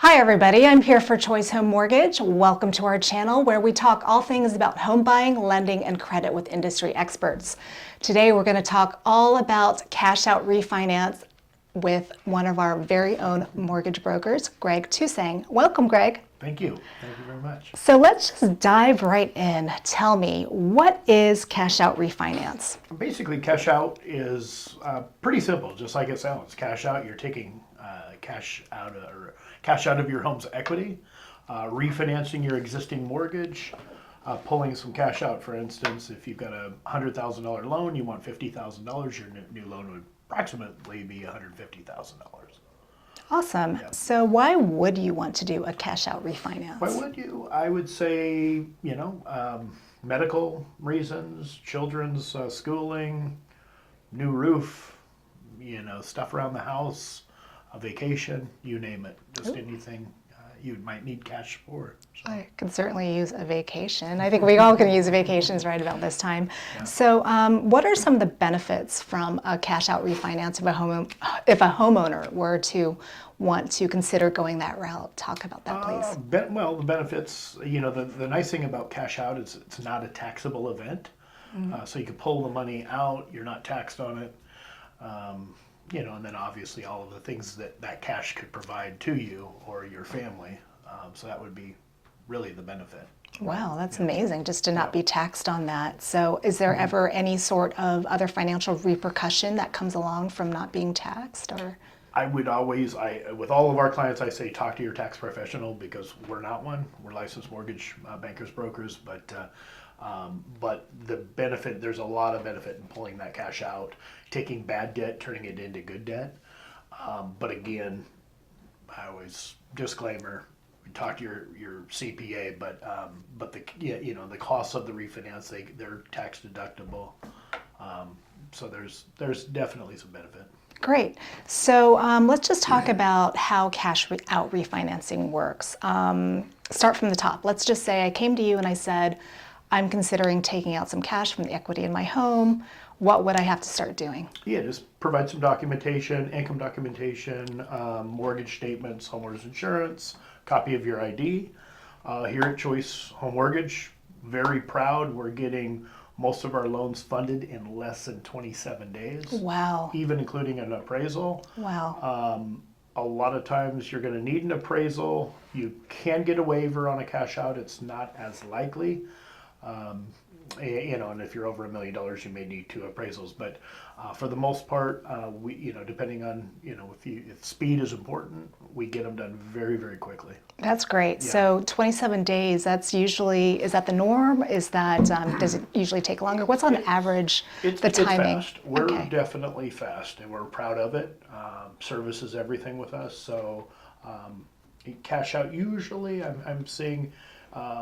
Hi everybody, I'm here for Choice Home Mortgage. Welcome to our channel where we talk all things about home buying, lending, and credit with industry experts. Today we're going to talk all about cash out refinance with one of our very own mortgage brokers, Greg Tusang. Welcome, Greg. Thank you. Thank you very much. So let's just dive right in. Tell me, what is cash out refinance? Basically, cash out is pretty simple, just like it sounds. Cash out, you're taking cash out of your home's equity, refinancing your existing mortgage, pulling some cash out. For instance, if you've got a $100,000 loan, you want $50,000, your new loan would approximately be $150,000. Awesome. Yeah. So why would you want to do a cash out refinance? Why would you? I would say, medical reasons, children's schooling, new roof, stuff around the house, a vacation, you name it, just anything you might need cash for. So. I could certainly use a vacation. I think we all can use vacations right about this time. Yeah. So what are some of the benefits from a cash out refinance if a homeowner were to want to consider going that route? Talk about that, please. Well, the benefits, the nice thing about cash out is it's not a taxable event. So you can pull the money out, you're not taxed on it. And then obviously all of the things that cash could provide to you or your family. So that would be really the benefit. Wow, that's amazing, just to not be taxed on that. So is there ever any sort of other financial repercussion that comes along from not being taxed? Or I would always, with all of our clients, I say talk to your tax professional, because we're not one. We're licensed mortgage bankers, brokers, but the benefit, there's a lot of benefit in pulling that cash out, taking bad debt, turning it into good debt. But again, I always disclaimer, talk to your CPA, but the costs of the refinance, they're tax deductible. So there's definitely some benefit. Great. So let's just talk about how cash out refinancing works. Start from the top. Let's just say I came to you and I said, I'm considering taking out some cash from the equity in my home. What would I have to start doing? Yeah, just provide some documentation, income documentation, mortgage statements, homeowners insurance, copy of your ID. Here at Choice Home Mortgage, very proud. We're getting most of our loans funded in less than 27 days. Wow. Even including an appraisal. Wow. A lot of times you're going to need an appraisal. You can get a waiver on a cash out. It's not as likely. And if you're over $1 million, you may need 2 appraisals. But for the most part, we, depending on, if speed is important, we get them done very, very quickly. That's great. Yeah. So 27 days, is that the norm? Is that, does it usually take longer? What's on average the timing? It's fast. We're definitely fast, and we're proud of it. Service is everything with us. So cash out, usually I'm seeing,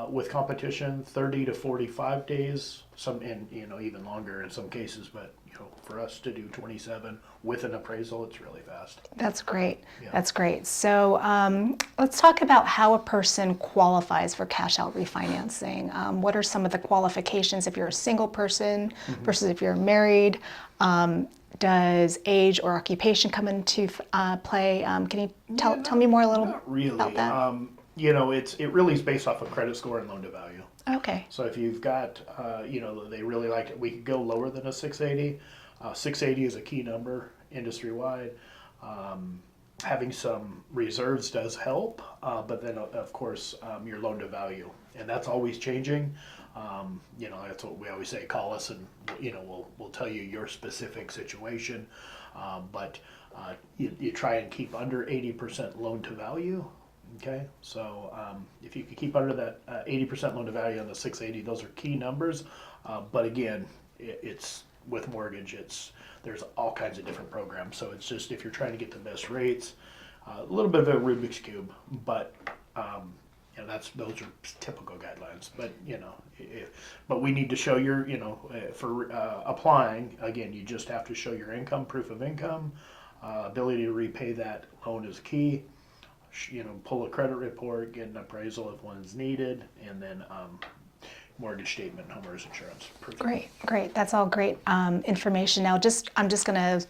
with competition, 30 to 45 days, and even longer in some cases, but for us to do 27 with an appraisal, it's really fast. That's great. Yeah. That's great. So let's talk about how a person qualifies for cash out refinancing. What are some of the qualifications if you're a single person versus if you're married? Does age or occupation come into play? Can you tell me more a little about that? It really is based off of credit score and loan to value. Okay. So if you've got, they really like it, we could go lower than a 680. 680 is a key number industry-wide. Having some reserves does help, but then of course your loan to value, and that's always changing. That's what we always say, call us and we'll tell you your specific situation, but you try and keep under 80% loan to value. Okay, so if you could keep under that 80% loan to value on the 680, those are key numbers. But again, it's with mortgage, there's all kinds of different programs. So it's just, if you're trying to get the best rates, a little bit of a Rubik's cube, but those are typical guidelines. But but we need to show your, for applying, again, you just have to show your income, proof of income, ability to repay that loan is key. Pull a credit report, get an appraisal if one's needed, and then mortgage statement, homeowners insurance. Great. That's all great information. Now, I'm just going to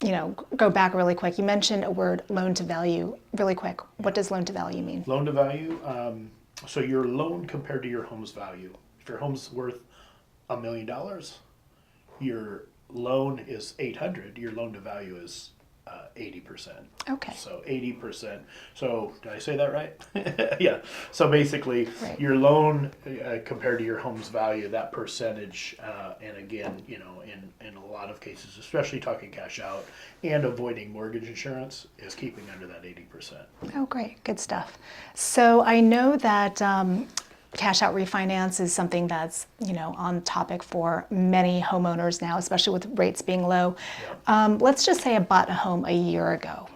go back really quick. You mentioned a word, loan to value, really quick. What does loan to value mean? Loan to value, so your loan compared to your home's value. If your home's worth $1 million, your loan is 800. Your loan to value is 80%. Okay. So 80%. So did I say that right? Yeah. So basically, Right. your loan compared to your home's value, that percentage, and again, in a lot of cases, especially talking cash out and avoiding mortgage insurance, is keeping under that 80%. Oh, great. Good stuff. So I know that cash out refinance is something that's, on topic for many homeowners now, especially with rates being low. Let's just say I bought a home a year ago.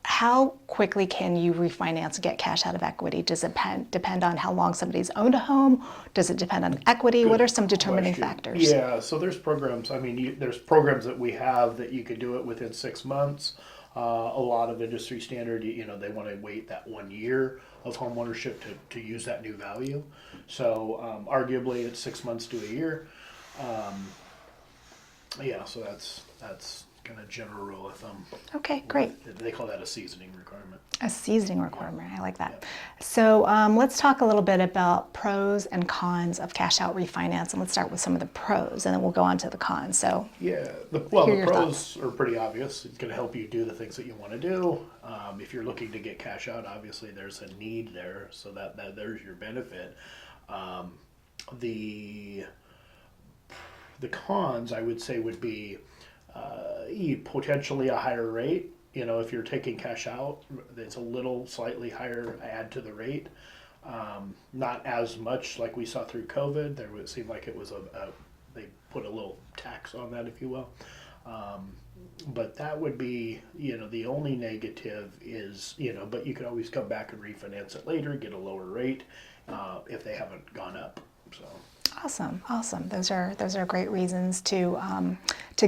How quickly can you refinance and get cash out of equity? Does it depend on how long somebody's owned a home? Does it depend on equity? What are some determining factors? Yeah, so there's programs. I mean, there's programs that we have that you could do it within 6 months. A lot of industry standard, they want to wait that 1 year of home ownership to use that new value. So arguably it's 6 months to a year. Yeah, so that's kind of general rule of thumb. Okay, great. They call that a seasoning requirement. A seasoning requirement. I like that. So let's talk a little bit about pros and cons of cash out refinance, and let's start with some of the pros, and then we'll go on to the cons. So yeah, the your pros are pretty obvious. It's going to help you do the things that you want to do. If you're looking to get cash out, obviously there's a need there, so that there's your benefit. The cons, I would say, would be potentially a higher rate. If you're taking cash out, it's a little slightly higher add to the rate. Not as much like we saw through COVID. There would seem like it was they put a little tax on that, if you will. But that would be, the only negative is, but you can always come back and refinance it later, get a lower rate if they haven't gone up. So. Awesome. Those are great reasons to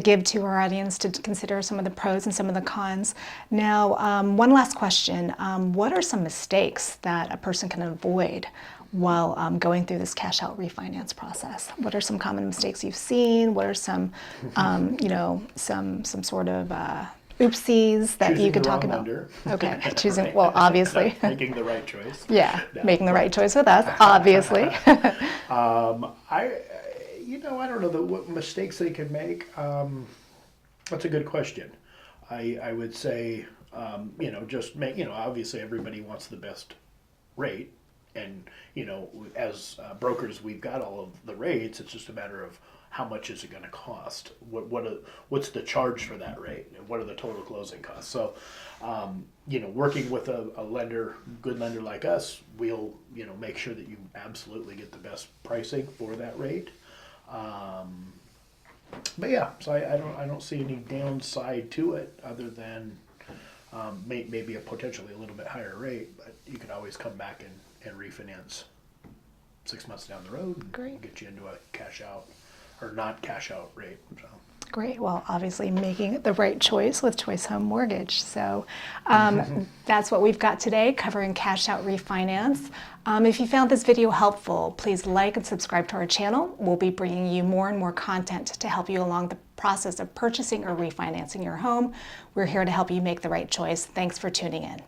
give to our audience to consider some of the pros and some of the cons. Now, one last question: what are some mistakes that a person can avoid while going through this cash out refinance process? What are some common mistakes you've seen? What are some, some sort of oopsies that Choosing you could the talk wrong about? lender. Okay, choosing. Well, obviously. Making the right choice. Yeah, No. making the right choice with us, obviously. I don't know what mistakes they could make. That's a good question. I would say, just make, obviously everybody wants the best rate. And, as brokers, we've got all of the rates. It's just a matter of how much is it going to cost? What's the charge for that rate? And what are the total closing costs? So, working with a good lender like us, we'll, make sure that you absolutely get the best pricing for that rate. But yeah, so I don't see any downside to it other than maybe a potentially a little bit higher rate, but you could always come back and refinance 6 months down the road and Great. get you into a cash out or not cash out rate. So. Great. Well, obviously making the right choice with Choice Home Mortgage. So that's what we've got today, covering cash out refinance. If you found this video helpful, please like and subscribe to our channel. We'll be bringing you more and more content to help you along the process of purchasing or refinancing your home. We're here to help you make the right choice. Thanks for tuning in.